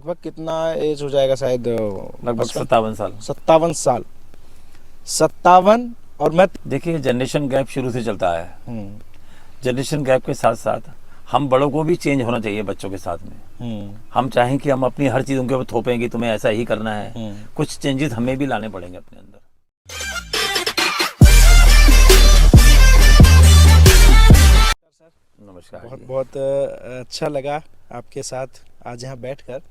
लगभग कितना एज हो जाएगा शायद? लगभग 57 साल। 57 साल। 57 और मैं देखिए, जनरेशन गैप शुरू से चलता है। हम्म, जनरेशन गैप के साथ साथ हम बड़ों को भी चेंज होना चाहिए बच्चों के साथ में। हम चाहें कि हम अपनी हर चीज़ उनके ऊपर थोपें कि तुम्हें ऐसा ही करना है, कुछ चेंजेस हमें भी लाने पड़ेंगे अपने अंदर। नमस्कार। बहुत बहुत अच्छा लगा आपके साथ आज यहाँ बैठकर।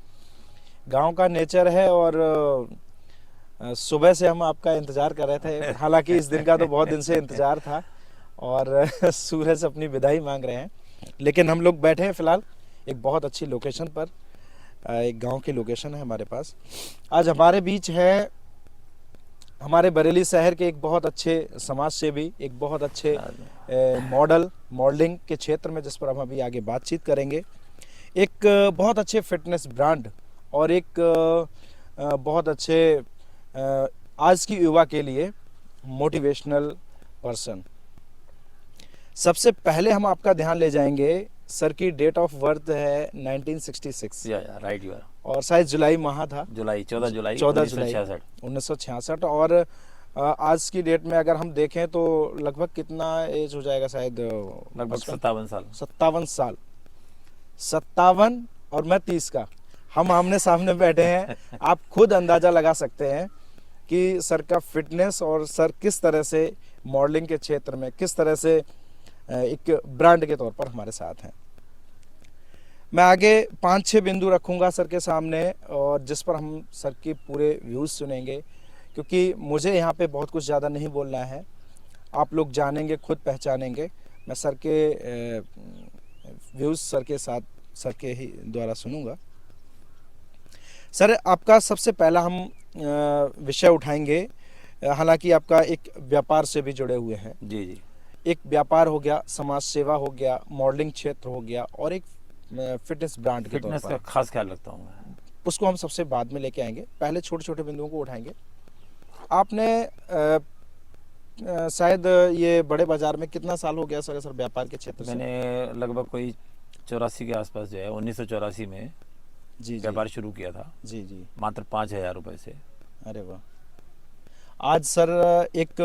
गांव का नेचर है और सुबह से हम आपका इंतज़ार कर रहे थे। हालांकि इस दिन का तो बहुत दिन से इंतज़ार था और सूरज अपनी विदाई मांग रहे हैं, लेकिन हम लोग बैठे हैं फ़िलहाल एक बहुत अच्छी लोकेशन पर। एक गांव की लोकेशन है हमारे पास। आज हमारे बीच है हमारे बरेली शहर के एक बहुत अच्छे समाज सेवी, एक बहुत अच्छे मॉडलिंग के क्षेत्र में, जिस पर हम अभी आगे बातचीत करेंगे। एक बहुत अच्छे फिटनेस ब्रांड और एक बहुत अच्छे आज की युवा के लिए मोटिवेशनल पर्सन। सबसे पहले हम आपका ध्यान ले जाएंगे, सर की डेट ऑफ बर्थ है 1966। Right, you are. और शायद जुलाई माह था, 14 जुलाई 1966। और आज की डेट में अगर हम देखें तो लगभग कितना एज हो जाएगा शायद? लगभग 57 साल। 57 साल। 57 और मैं 30 का। हम आमने सामने बैठे हैं। आप खुद अंदाजा लगा सकते हैं कि सर का फिटनेस और सर किस तरह से मॉडलिंग के क्षेत्र में, किस तरह से एक ब्रांड के तौर पर हमारे साथ हैं। मैं आगे 5-6 बिंदु रखूंगा सर के सामने, और जिस पर हम सर के पूरे व्यूज़ सुनेंगे, क्योंकि मुझे यहाँ पे बहुत कुछ ज़्यादा नहीं बोलना है। आप लोग जानेंगे, खुद पहचानेंगे। मैं सर के व्यूज़ सर के साथ, सर के ही द्वारा सुनूंगा। सर, आपका सबसे पहला हम विषय उठाएंगे। हालांकि आपका एक व्यापार से भी जुड़े हुए हैं। जी जी। एक व्यापार हो गया, समाज सेवा हो गया, मॉडलिंग क्षेत्र हो गया, और एक फिटनेस ब्रांड के तौर पर। फिटनेस का खास ख्याल रखता हूँ मैं। उसको हम सबसे बाद में लेके आएंगे, पहले छोटे छोटे बिंदुओं को उठाएंगे। आपने शायद ये बड़े बाजार में कितना साल हो गया सर व्यापार के क्षेत्र से? मैंने लगभग कोई 84 के आसपास जो है 1984 में जी व्यापार शुरू किया था। जी जी। मात्र 5,000 रुपए से। अरे वाह। आज सर एक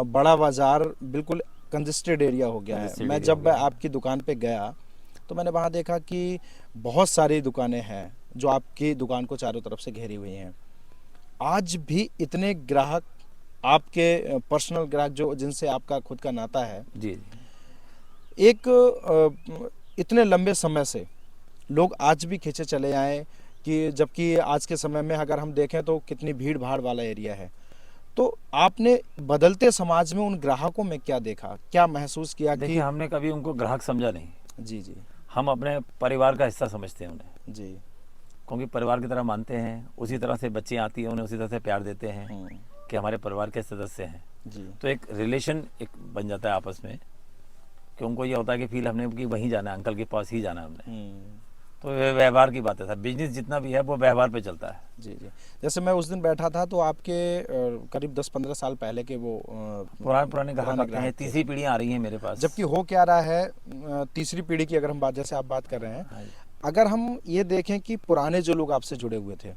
बड़ा बाजार बिल्कुल कंजेस्टेड एरिया हो गया है। मैं जब आपकी दुकान पे गया तो मैंने वहाँ देखा कि बहुत सारी दुकानें हैं जो आपकी दुकान को चारों तरफ से घेरी हुई हैं। आज भी इतने ग्राहक, आपके पर्सनल ग्राहक जो जिनसे आपका खुद का नाता है, जी, एक इतने लंबे समय से लोग आज भी खींचे चले आए, कि जबकि आज के समय में अगर हम देखें तो कितनी भीड़ भाड़ वाला एरिया है। तो आपने बदलते समाज में उन ग्राहकों में क्या देखा, क्या महसूस किया? देखिए, हमने कभी उनको ग्राहक समझा नहीं। जी जी। हम अपने परिवार का हिस्सा समझते हैं उन्हें। जी। क्योंकि परिवार की तरह मानते हैं। उसी तरह से बच्चे आती हैं, उन्हें उसी तरह से प्यार देते हैं कि हमारे परिवार के सदस्य हैं। जी। तो एक रिलेशन एक बन जाता है आपस में, कि उनको ये होता है कि फील हमने कि वहीं जाना है, अंकल के पास ही जाना है हमने। तो व्यवहार की बात है सर। बिजनेस जितना भी है वो व्यवहार पे चलता है। जी जी। जैसे मैं उस दिन बैठा था तो आपके करीब 10-15 साल पहले के वो पुराने ग्राहक हैं। तीसरी पीढ़ी आ रही है मेरे पास। जबकि हो क्या रहा है, तीसरी पीढ़ी की अगर हम बात, जैसे आप बात कर रहे हैं, अगर हम ये देखें कि पुराने जो लोग आपसे जुड़े हुए थे,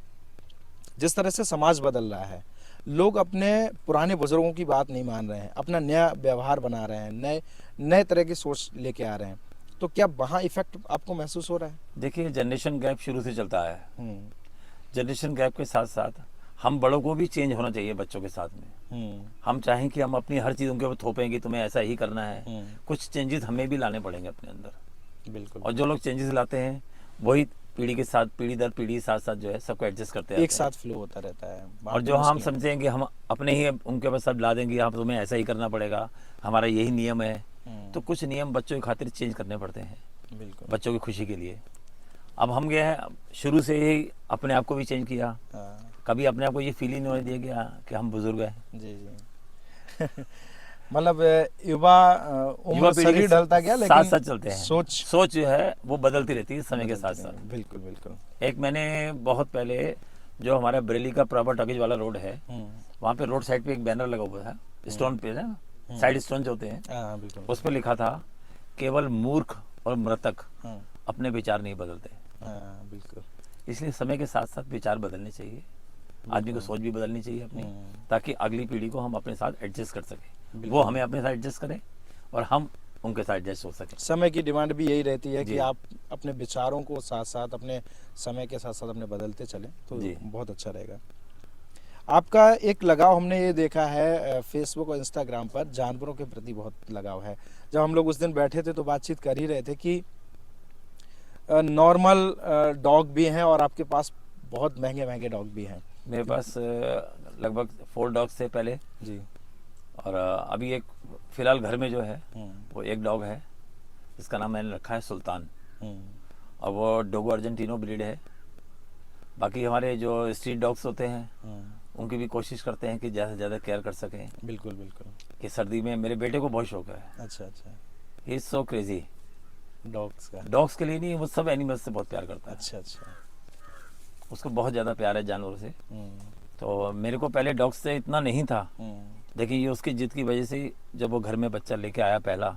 जिस तरह से समाज बदल रहा है, लोग अपने पुराने बुजुर्गों की बात नहीं मान रहे हैं, अपना नया व्यवहार बना रहे हैं, नए तरह की सोच लेके आ रहे हैं। तो क्या वहाँ इफेक्ट आपको महसूस हो रहा है? देखिए, जनरेशन गैप शुरू से चलता है। जनरेशन गैप के साथ साथ हम बड़ों को भी चेंज होना चाहिए बच्चों के साथ में। हम चाहें कि हम अपनी हर चीज़ उनके ऊपर थोपें कि तुम्हें ऐसा ही करना है, कुछ चेंजेस हमें भी लाने पड़ेंगे अपने अंदर। बिल्कुल। और जो लोग चेंजेस लाते हैं वही पीढ़ी के साथ, पीढ़ी दर पीढ़ी साथ साथ जो है सबको एडजस्ट करते हैं, एक साथ फ्लो होता रहता है। और जो हम समझते हैं कि हम अपने ही उनके ऊपर सब ला देंगे, आप तुम्हें ऐसा ही करना पड़ेगा, हमारा यही नियम है, तो कुछ नियम बच्चों की खातिर चेंज करने पड़ते हैं। बिल्कुल। बच्चों की खुशी के लिए। अब हम गए हैं शुरू से ही अपने आप को भी चेंज किया। कभी अपने आप को ये फील ही नहीं होने दिया गया कि हम बुजुर्ग हैं। जी जी। मतलब युवा उम्र शरीर ढलता गया, लेकिन साथ साथ चलते हैं। सोच जो है वो बदलती रहती है समय के साथ साथ। बिल्कुल बिल्कुल। एक मैंने बहुत पहले जो हमारा बरेली का प्रॉपर टॉकीज वाला रोड है, वहाँ पे रोड साइड पे एक बैनर लगा हुआ था, स्टोन पे ना, साइड स्टोन जो होते हैं, उस पर लिखा था, केवल मूर्ख और मृतक अपने विचार नहीं बदलते। बिल्कुल। इसलिए समय के साथ साथ विचार बदलने चाहिए, आदमी को सोच भी बदलनी चाहिए अपनी, ताकि अगली पीढ़ी को हम अपने साथ एडजस्ट कर सकें, वो हमें अपने साथ एडजस्ट करें और हम उनके साथ एडजस्ट हो सकें। समय की डिमांड भी यही रहती है कि जी। आप अपने विचारों को साथ साथ अपने समय के साथ साथ अपने बदलते चलें तो जी। बहुत अच्छा रहेगा। आपका एक लगाव हमने ये देखा है फेसबुक और इंस्टाग्राम पर, जानवरों के प्रति बहुत लगाव है। जब हम लोग उस दिन बैठे थे तो बातचीत कर ही रहे थे कि नॉर्मल डॉग भी हैं और आपके पास बहुत महंगे महंगे डॉग भी हैं। मेरे पास लगभग 4 डॉग्स थे पहले, जी। और अभी एक फिलहाल घर में जो है वो एक डॉग है, इसका नाम मैंने रखा है सुल्तान, और वो डोगो अर्जेंटिनो ब्रीड है। बाकी हमारे जो स्ट्रीट डॉग्स होते हैं उनकी भी कोशिश करते हैं कि ज़्यादा से ज़्यादा केयर कर सकें, बिल्कुल बिल्कुल। कि सर्दी में मेरे बेटे को बहुत शौक है, अच्छा अच्छा। He is so crazy dogs का। डॉग्स के लिए नहीं, वो सब एनिमल्स से बहुत प्यार करता है। अच्छा अच्छा। उसको बहुत ज़्यादा प्यार है जानवरों से। तो मेरे को पहले डॉग्स से इतना नहीं था, लेकिन ये उसकी जिद की वजह से जब वो घर में बच्चा लेके आया पहला,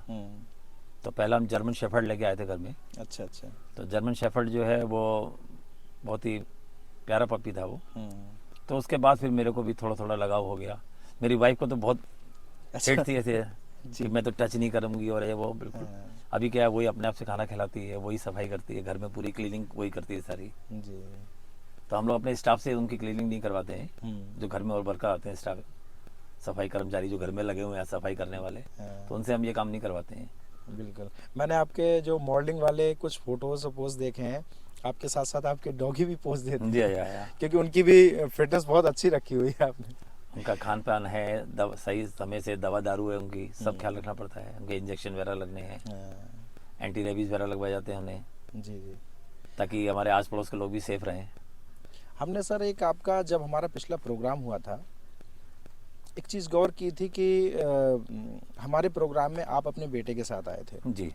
तो पहला हम जर्मन शेफर्ड लेके आए थे घर में। अच्छा अच्छा। तो जर्मन शेफर्ड जो है वो बहुत ही प्यारा पपी था वो। तो उसके बाद फिर मेरे को भी थोड़ा थोड़ा लगाव हो गया। मेरी वाइफ को तो बहुत हेट थी ऐसे कि मैं तो टच नहीं करूँगी और ये वो, बिल्कुल। अभी क्या है, वही अपने आप से खाना खिलाती है, वही सफाई करती है, घर में पूरी क्लीनिंग वही करती है सारी। जी। तो हम लोग अपने स्टाफ से उनकी क्लीनिंग नहीं करवाते हैं, जो घर में और वर्कर आते हैं स्टाफ, सफाई कर्मचारी जो घर में लगे हुए हैं सफाई करने वाले, तो उनसे हम ये काम नहीं करवाते हैं। बिल्कुल। मैंने आपके जो मॉडलिंग वाले कुछ फोटोज और पोस्ट देखे हैं, आपके साथ साथ आपके डॉगी भी पोस्ट देते हैं। जी या। क्योंकि उनकी भी फिटनेस बहुत अच्छी रखी हुई है आपने। उनका खान पान है, सही समय से दवा दारू है, उनकी सब ख्याल रखना पड़ता है। उनके इंजेक्शन वगैरह लगने हैं, एंटी रेबीज वगैरह लगवाए जाते हैं उन्हें, जी जी। ताकि हमारे आस पड़ोस के लोग भी सेफ रहें। हमने सर एक आपका जब हमारा पिछला प्रोग्राम हुआ था, एक चीज़ गौर की थी कि हमारे प्रोग्राम में आप अपने बेटे के साथ आए थे। जी।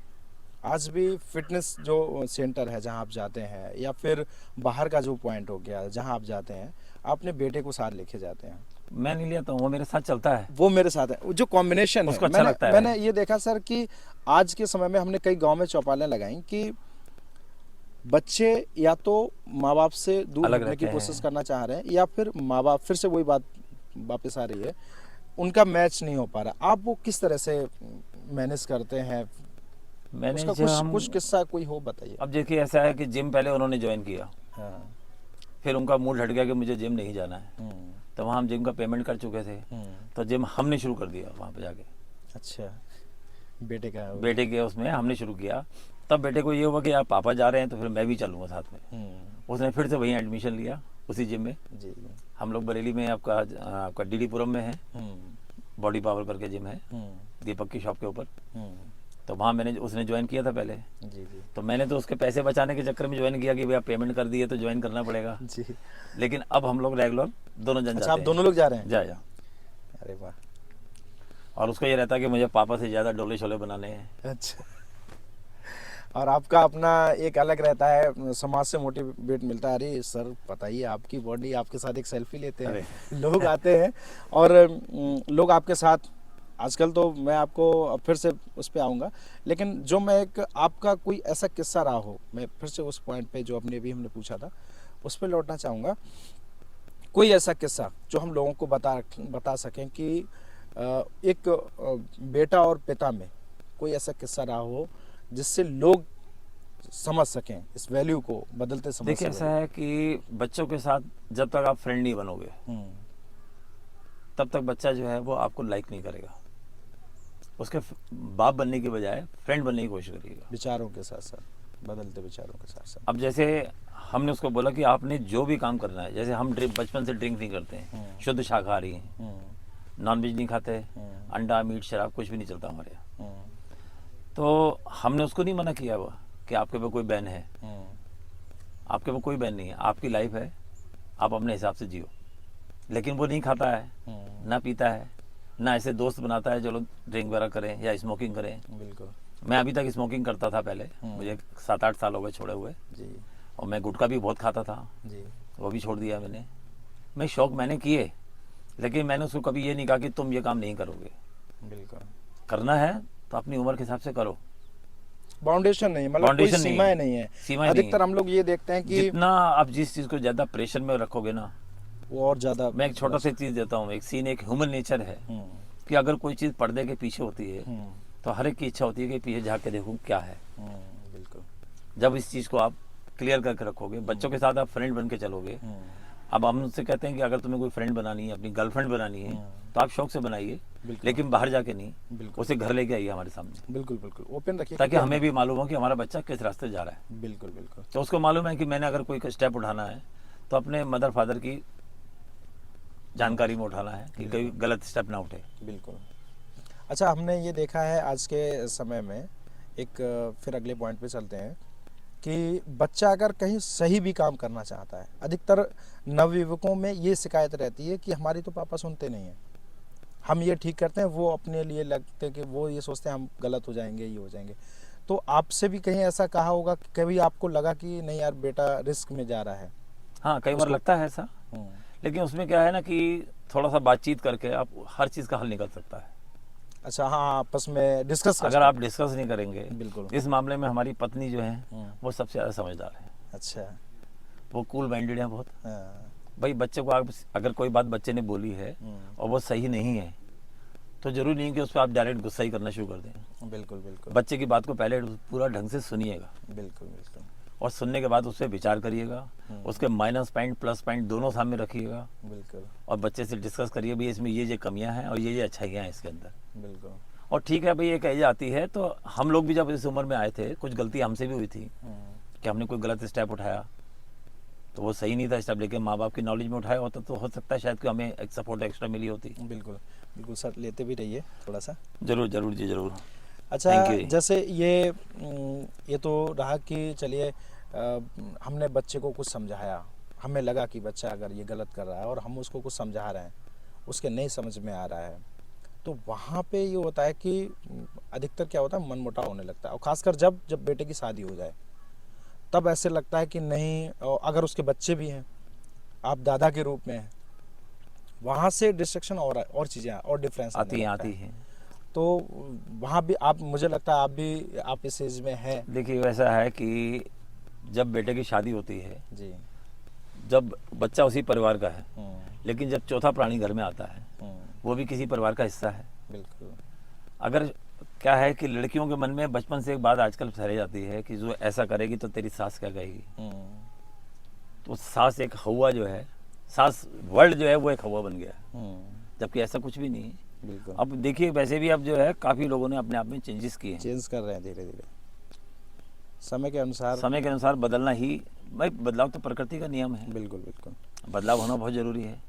आज भी फिटनेस जो सेंटर है जहां आप जाते हैं, या फिर बाहर का जो पॉइंट हो गया जहां आप जाते हैं, आप अपने बेटे को साथ लेके जाते हैं। मैं नहीं लिया, तो वो मेरे साथ चलता है, वो मेरे साथ है, जो कॉम्बिनेशन है उसको अच्छा लगता है। मैंने ये देखा सर कि आज के समय में हमने कई गांव में चौपालें लगाई कि बच्चे या तो माँ बाप से दूर अलग हटने की रहते कोशिश हैं। करना चाह रहे हैं, या फिर माँ बाप, फिर से वही बात वापस आ रही है, उनका मैच नहीं हो पा रहा। आप वो किस तरह से मैनेज करते हैं? मैंने उसका कुछ किस्सा कोई हो बताइए। अब देखिए, ऐसा है कि जिम पहले उन्होंने ज्वाइन किया, हाँ। फिर उनका मूड हट गया कि मुझे जिम नहीं जाना है, तो वहाँ हम जिम का पेमेंट कर चुके थे, तो जिम हमने शुरू कर दिया वहाँ पे जाके। अच्छा, बेटे के उसमें हमने शुरू किया। तब बेटे को ये हुआ कि यार पापा जा रहे हैं तो फिर मैं भी चलूँगा साथ में। उसने फिर से वहीं एडमिशन लिया उसी जिम में। जी। हम लोग बरेली में आपका डीडीपुरम में है, बॉडी पावर करके जिम है, दीपक की शॉप के ऊपर। तो वहाँ उसने ज्वाइन किया था पहले। जी जी। तो मैंने तो उसके पैसे बचाने के चक्कर में ज्वाइन किया कि भैया पेमेंट कर दिए तो ज्वाइन करना पड़ेगा जी। लेकिन अब हम लोग रेगुलर दोनों जन अच्छा, जाते आप हैं। दोनों लोग जा रहे हैं? जा। अरे वाह। और उसको ये रहता है कि मुझे पापा से ज़्यादा डोले शोले बनाने हैं। अच्छा। और आपका अपना एक अलग रहता है, समाज से मोटिवेट मिलता है। अरे सर पता ही है, आपकी बॉडी, आपके साथ एक सेल्फी लेते हैं लोग आते हैं, और लोग आपके साथ। आजकल तो मैं आपको फिर से उस पे आऊँगा, लेकिन जो मैं एक आपका कोई ऐसा किस्सा रहा हो, मैं फिर से उस पॉइंट पे जो अपने भी हमने पूछा था उस पे लौटना चाहूँगा। कोई ऐसा किस्सा जो हम लोगों को बता सकें कि एक बेटा और पिता में कोई ऐसा किस्सा रहा हो जिससे लोग समझ सकें इस वैल्यू को, बदलते समय। देखिए, ऐसा है कि बच्चों के साथ जब तक आप फ्रेंड नहीं बनोगे तब तक बच्चा जो है वो आपको लाइक नहीं करेगा। उसके बाप बनने की बजाय फ्रेंड बनने की कोशिश करिएगा, विचारों के साथ साथ, बदलते विचारों के साथ साथ। अब जैसे हमने उसको बोला कि आपने जो भी काम करना है, जैसे हम बचपन से ड्रिंक नहीं करते हैं, शुद्ध शाकाहारी हैं, नॉनवेज नहीं खाते, अंडा मीट शराब कुछ भी नहीं चलता हमारे यहाँ। तो हमने उसको नहीं मना किया हुआ कि आपके पे कोई बैन है, आपके पे कोई बैन नहीं है, आपकी लाइफ है, आप अपने हिसाब से जियो। लेकिन वो नहीं खाता है, ना पीता है, ना ऐसे दोस्त बनाता है चलो ड्रिंक वगैरह करें या स्मोकिंग करें। बिल्कुल। मैं अभी तक स्मोकिंग करता था पहले, मुझे 7-8 साल हो गए छोड़े हुए जी। और मैं गुटखा भी बहुत खाता था जी। वो भी छोड़ दिया मैंने। मैं शौक मैंने किए, लेकिन मैंने उसको कभी ये नहीं कहा कि तुम ये काम नहीं करोगे। बिल्कुल। करना है तो अपनी उम्र के हिसाब से करो, बाउंडेशन नहीं है, मतलब कोई Foundation नहीं सीमाएं है। नहीं है। सीमाएं नहीं अधिकतर है। हम लोग ये देखते हैं कि जितना आप जिस चीज को ज्यादा प्रेशर में रखोगे ना, वो और ज्यादा। मैं एक छोटा सा चीज देता हूँ, एक सीन, एक ह्यूमन नेचर है कि अगर कोई चीज पर्दे के पीछे होती है तो हर एक की इच्छा होती है कि पीछे झाँक के देखूं क्या है। बिल्कुल। जब इस चीज को आप क्लियर करके रखोगे, बच्चों के साथ आप फ्रेंड बन के चलोगे। अब हम उनसे कहते हैं कि अगर तुम्हें कोई फ्रेंड बनानी है, अपनी गर्लफ्रेंड बनानी है, तो आप शौक से बनाइए, लेकिन बाहर जाके नहीं, बिल्कुल। उसे घर लेके आइए हमारे सामने, बिल्कुल बिल्कुल ओपन रखिए, ताकि क्योंकि हमें भी मालूम हो कि हमारा बच्चा किस रास्ते जा रहा है। बिल्कुल बिल्कुल। तो उसको मालूम है कि मैंने अगर कोई स्टेप उठाना है तो अपने मदर फादर की जानकारी में उठाना है कि कोई गलत स्टेप ना उठे। बिल्कुल। अच्छा, हमने ये देखा है आज के समय में, एक फिर अगले पॉइंट पे चलते हैं कि बच्चा अगर कहीं सही भी काम करना चाहता है, अधिकतर नवयुवकों में ये शिकायत रहती है कि हमारी तो पापा सुनते नहीं हैं, हम ये ठीक करते हैं, वो अपने लिए लगते हैं कि वो ये सोचते हैं हम गलत हो जाएंगे, ये हो जाएंगे। तो आपसे भी कहीं ऐसा कहा होगा कि कभी आपको लगा कि नहीं यार बेटा रिस्क में जा रहा है? हाँ, कई बार लगता है ऐसा, लेकिन उसमें क्या है ना कि थोड़ा सा बातचीत करके आप हर चीज़ का हल निकल सकता है। अच्छा, हाँ, आपस में डिस्कस कर अगर आप डिस्कस नहीं करेंगे, बिल्कुल। इस मामले में हमारी पत्नी जो है वो सबसे ज़्यादा समझदार है। अच्छा। वो कूल माइंडेड है बहुत। हाँ। भाई बच्चे को आप अगर कोई बात बच्चे ने बोली है और वो सही नहीं है, तो जरूरी नहीं कि उस पर आप डायरेक्ट गुस्सा ही करना शुरू कर दें। बिल्कुल बिल्कुल। बच्चे की बात को पहले पूरा ढंग से सुनिएगा, बिल्कुल बिल्कुल। और सुनने के बाद उस पर विचार करिएगा, उसके माइनस पॉइंट प्लस पॉइंट दोनों सामने रखिएगा, बिल्कुल। और बच्चे से डिस्कस करिए भाई इसमें ये कमियां हैं और ये अच्छाइयाँ हैं इसके अंदर। बिल्कुल। और ठीक है भाई, एक एज आती है, तो हम लोग भी जब इस उम्र में आए थे कुछ गलती हमसे भी हुई थी कि हमने कोई गलत स्टेप उठाया, तो वो सही नहीं था स्टेप, लेके माँ बाप की नॉलेज में उठाया होता तो हो सकता है शायद कि हमें एक सपोर्ट एक्स्ट्रा मिली होती। बिल्कुल बिल्कुल सर, लेते भी रहिए थोड़ा सा। जरूर जरूर जी जरूर। अच्छा, Thank you। जैसे ये तो रहा कि चलिए हमने बच्चे को कुछ समझाया, हमें लगा कि बच्चा अगर ये गलत कर रहा है और हम उसको कुछ समझा रहे हैं, उसके नहीं समझ में आ रहा है, तो वहाँ पे ये होता है कि अधिकतर क्या होता है, मनमुटाव होने लगता है, और खासकर जब जब बेटे की शादी हो जाए तब ऐसे लगता है कि नहीं, और अगर उसके बच्चे भी हैं, आप दादा के रूप में हैं, वहाँ से डिस्ट्रक्शन और चीज़ें और डिफरेंस आती है। तो वहाँ भी आप, मुझे लगता है आप इस एज में हैं। देखिए वैसा है कि जब बेटे की शादी होती है जी। जब बच्चा उसी परिवार का है, लेकिन जब चौथा प्राणी घर में आता है वो भी किसी परिवार का हिस्सा है। बिल्कुल। अगर क्या है कि लड़कियों के मन में बचपन से एक बात आजकल फैलाई जाती है कि जो ऐसा करेगी तो तेरी सास क्या कहेगी। तो सास एक हवा जो है, सास वर्ल्ड जो है वो एक हवा बन गया, जबकि ऐसा कुछ भी नहीं है। बिल्कुल। अब देखिए वैसे भी अब जो है काफ़ी लोगों ने अपने आप में चेंजेस किए हैं, चेंज कर रहे हैं धीरे धीरे समय के अनुसार। समय के अनुसार बदलना ही, भाई बदलाव तो प्रकृति का नियम है, बिल्कुल बिल्कुल। बदलाव होना बहुत ज़रूरी है।